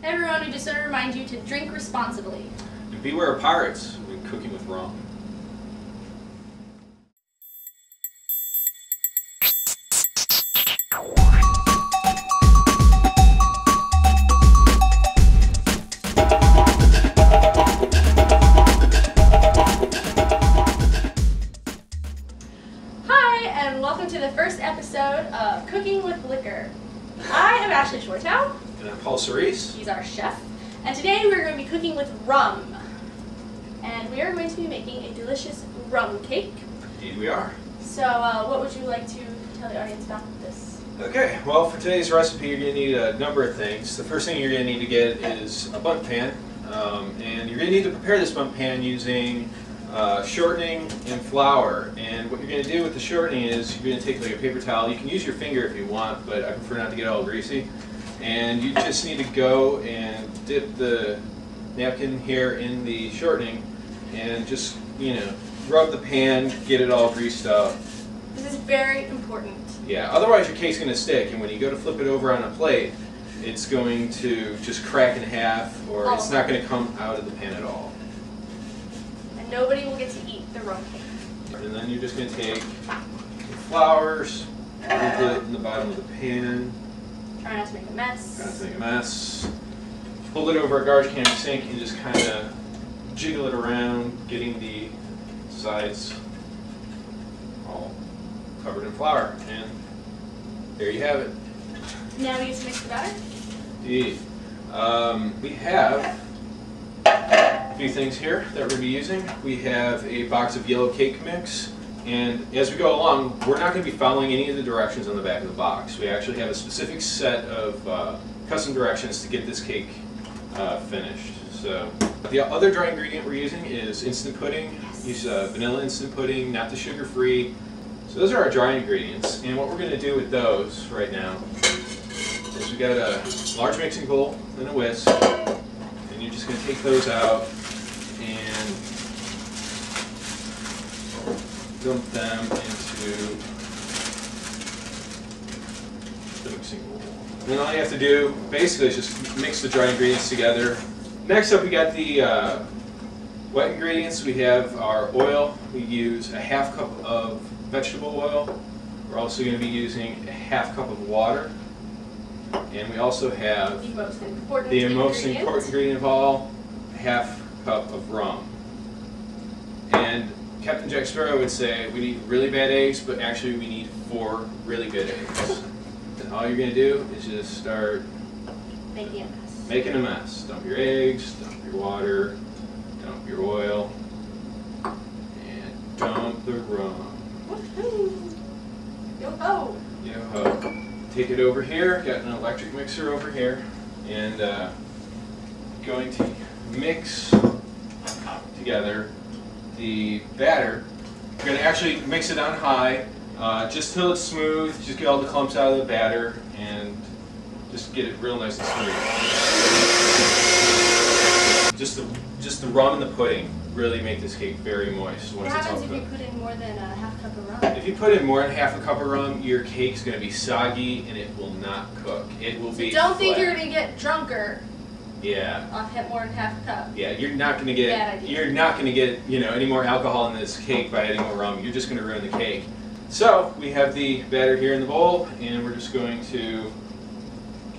Everyone, we just want to remind you to drink responsibly. And beware of pirates when cooking with rum. Hi, and welcome to the first episode of Cooking with Liquor. I am Ashley Shortow. And I'm Paul Cerise. He's our chef. And today we're going to be cooking with rum. And we are going to be making a delicious rum cake. Indeed we are. So what would you like to tell the audience about this? Okay, well for today's recipe you're going to need a number of things. The first thing you're going to need to get is a bundt pan. And you're going to need to prepare this bundt pan using shortening and flour. And what you're going to do with the shortening is you're going to take like a paper towel. You can use your finger if you want, but I prefer not to get all greasy. And you just need to go and dip the napkin here in the shortening and just, rub the pan, get it all greased up. This is very important. Yeah, otherwise your cake's going to stick, and when you go to flip it over on a plate, it's going to just crack in half, or it's not going to come out of the pan at all. And nobody will get to eat the rum cake. And then you're just going to take the flours, put it in the bottom of the pan. Try not to make a mess. Try not to make a mess. Hold it over a garbage can or sink and just kind of jiggle it around, getting the sides all covered in flour. And there you have it. Now we get to mix the batter? Indeed. We have a few things here that we're going to be using. We have a box of yellow cake mix. And as we go along, we're not going to be following any of the directions on the back of the box. We actually have a specific set of custom directions to get this cake finished. So the other dry ingredient we're using is instant pudding. Use vanilla instant pudding, not the sugar-free. So those are our dry ingredients. And what we're going to do with those right now is we've got a large mixing bowl and a whisk. And you're just going to take those out and dump them into the mixing bowl. And then all you have to do basically is just mix the dry ingredients together. Next up we got the wet ingredients. We have our oil. We use a half cup of vegetable oil. We're also going to be using a half cup of water. And we also have the most important ingredient of all, a half cup of rum. And Captain Jack Sparrow would say we need really bad eggs, but actually we need 4 really good eggs. And all you're going to do is just start making a mess. Dump your eggs, dump your water, dump your oil, and dump the rum. Woohoo! Yo-ho! Yo-ho. Take it over here, got an electric mixer over here, and going to mix together the batter. We're going to actually mix it on high, just till it's smooth, just get all the clumps out of the batter, and just get it real nice and smooth. Just the rum and the pudding really make this cake very moist once it's all cooked. What happens if you put in more than a half cup of rum? If you put in more than half a cup of rum, your cake's going to be soggy and it will not cook. It will be Don't think flat. you're going to get drunker. Yeah. Off more than half a cup. Yeah, you're not going to get any more alcohol in this cake by adding more rum. You're just going to ruin the cake. So we have the batter here in the bowl, and we're just going to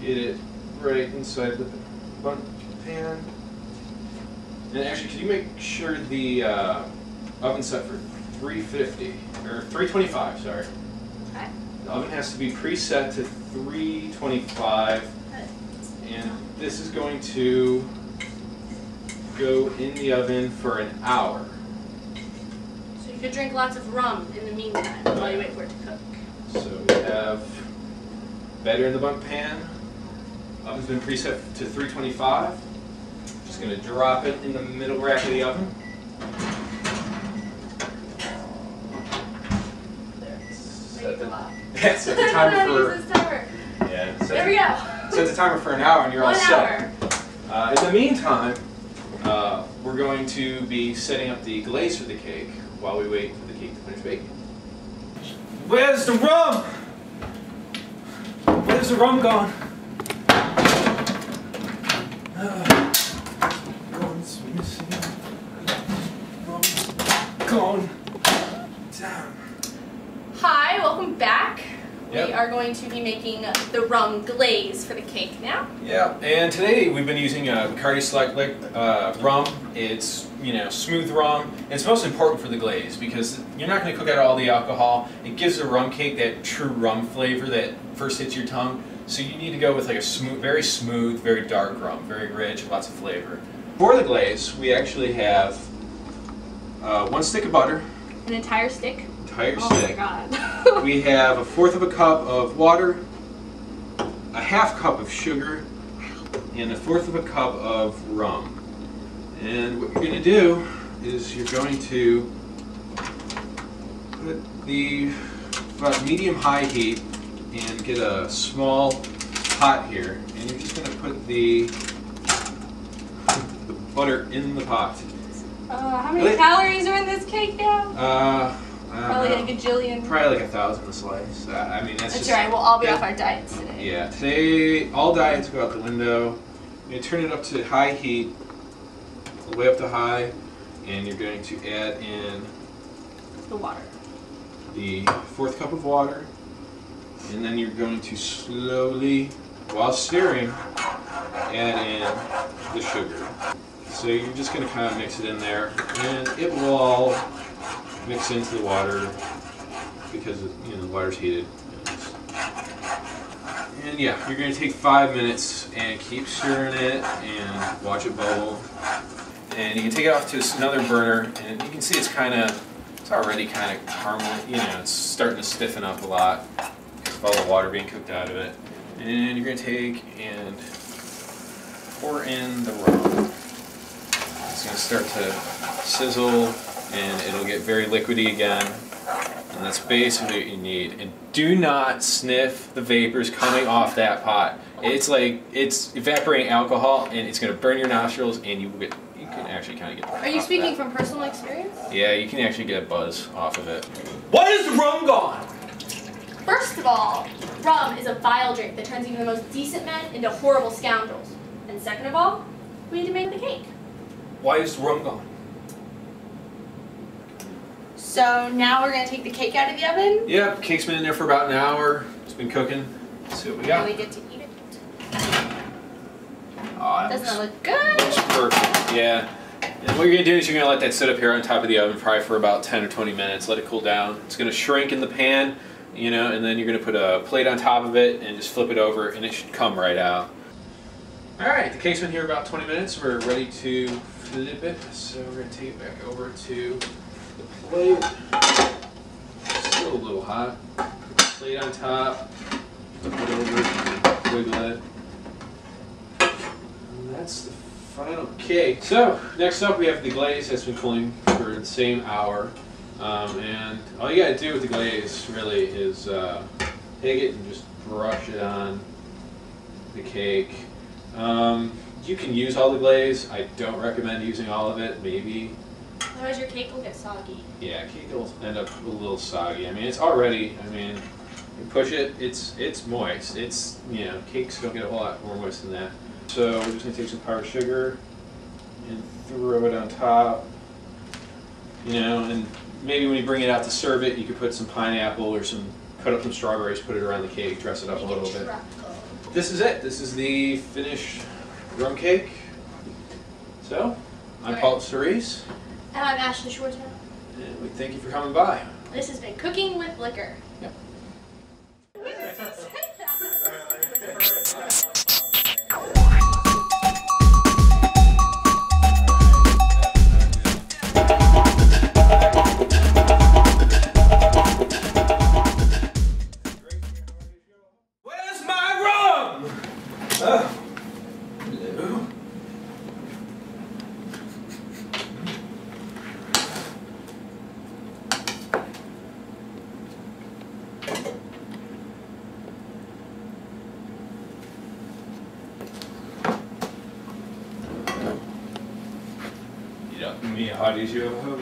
get it right inside the bundt pan. And actually, can you make sure the oven's set for 350 or 325? Sorry. Okay. The oven has to be preset to 325. And this is going to go in the oven for an hour. So you could drink lots of rum in the meantime while you wait for it to cook. So we have batter in the bundt pan. Oven's been preset to 325. Just going to drop it in the middle rack of the oven. There. Set the timer for. Yeah. There we go. Set the timer for an hour and you're all set. 1 hour. In the meantime, we're going to be setting up the glaze for the cake while we wait for the cake to finish baking. Where's the rum? Where's the rum gone? One's missing. Gone. Down. Hi, welcome back. Yep. We are going to be making the rum glaze for the cake now. Yeah, and today we've been using Bacardi Select rum. It's, you know, smooth rum. And it's most important for the glaze because you're not going to cook out all the alcohol. It gives the rum cake that true rum flavor that first hits your tongue. So you need to go with like a very smooth, very dark rum, very rich, lots of flavor. For the glaze, we actually have 1 stick of butter. An entire stick? Entire Oh stick. my god. We have 1/4 cup of water, a 1/2 cup of sugar, and 1/4 cup of rum. And what you're going to do is you're going to put the about medium-high heat and get a small pot here, and you're just going to put the butter in the pot. How many calories are in this cake now? Probably like a gajillion. Probably like 1,000 a slice. I mean, that's just... right, we'll all be off our diets today. Yeah, today all diets go out the window. You turn it up to high heat, all the way up to high, and you're going to add in The water. the 4th cup of water, and then you're going to slowly, while stirring, add in the sugar. So you're just going to kind of mix it in there, and it will all mix into the water because the water's heated. And yeah, you're going to take 5 minutes and keep stirring it and watch it bubble. And you can take it off to another burner, and you can see it's already kind of caramel. It's starting to stiffen up a lot because of all the water being cooked out of it. And you're going to take and pour in the rum. It's going to start to sizzle, and it'll get very liquidy again. And that's basically what you need. And do not sniff the vapors coming off that pot. It's like it's evaporating alcohol, and it's going to burn your nostrils, and you can actually kind of get. Are you speaking from personal experience? Yeah, you can actually get a buzz off of it. Why is the rum gone? First of all, rum is a vile drink that turns even the most decent men into horrible scoundrels. And second of all, we need to make the cake. Why is the rum gone? So now we're going to take the cake out of the oven. Yep, cake's been in there for about an hour. It's been cooking. Let's see what we got. And we get to eat it. Oh, Doesn't that look good? looks perfect. Yeah. And what you're going to do is you're going to let that sit up here on top of the oven probably for about 10 or 20 minutes. Let it cool down. It's going to shrink in the pan, and then you're going to put a plate on top of it and just flip it over, and it should come right out. Alright, the cake's been here about 20 minutes. We're ready to flip it. So we're going to take it back over to the plate. Still a little hot. Put the plate on top. Flip it over, wiggle it. And that's the final cake. So, next up we have the glaze that's been cooling for the same hour. And all you gotta do with the glaze really is take it and just brush it on the cake. You can use all the glaze. I don't recommend using all of it, maybe. Otherwise your cake will get soggy. Yeah, cake will end up a little soggy. I mean, it's already, you push it, it's moist. It's, cakes don't get a whole lot more moist than that. So we're just gonna take some powdered sugar and throw it on top. And maybe when you bring it out to serve it, you could put some pineapple or cut up some strawberries, put it around the cake, dress it up a little bit. This is it. This is the finished rum cake. So, I'm Paul Cerise. And I'm Ashley Schwartzman. And we thank you for coming by. This has been Cooking with Liquor. Yep. Where's my rum? Hello. Me, how did you?